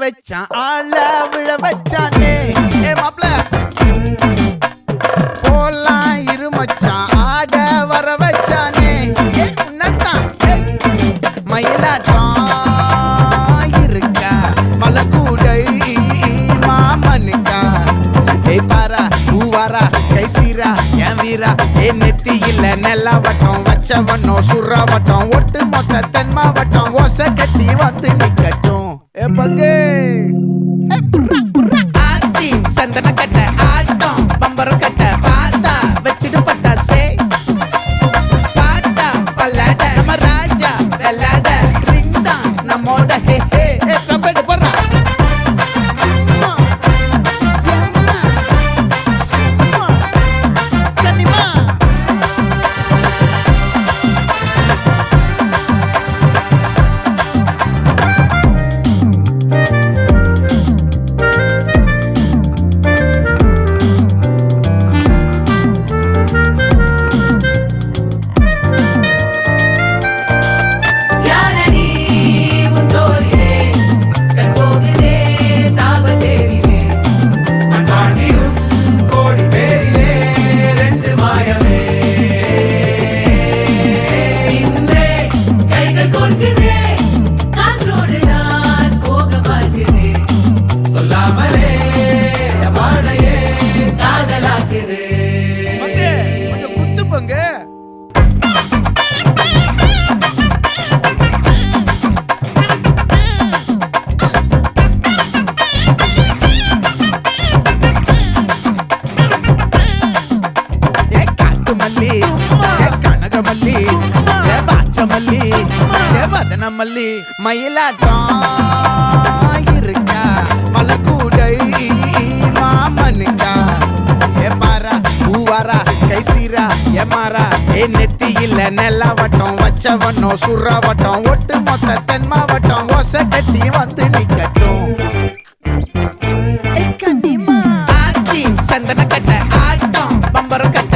வச்சான் ஆள விழ வச்சானே மாப்ள போலாம் இருமச்சான் ஆட வர வச்சானே உன்னத்தான் மயிலாட்டம் இருக்கா மலக்கூடை மாமனுக்கா பாரா பூவாரா கைசீரா என் வீரா நெத்தி இல்ல நெல்லா வட்டம் வச்சவனோ சுறா வட்டம் ஒட்டு மொத்த தென் மாவட்டம் ஓசை கட்டி வந்து நிக்கட்டும் பங்கே ஆத்தி சந்தன கட்ட ஆட்டம் பம்பரம் கட்ட பார்த்தா வச்சிடு பட்டாசே பாட்டா பல்லாட நம்ம ராஜா வெள்ளாட ரிங் தான் நம்மோட ஹே ஹே கம்பெடு போடுறா மல்லி மயிலாட்டம் இருக்கா மலக்கூடை மாமனுக்கா பாரா பூவாரா கைசீரா எமாரா நெத்தி இல்ல நெல்லா வட்டம் வச்சவனோ சுறா வட்டம் ஒட்டு மொத்த தென் மாவட்டம் ஓசை கட்டி வந்து நிக்கட்டும் ஆச்சி சந்தன கட்ட ஆட்டம் பம்பரம் கட்ட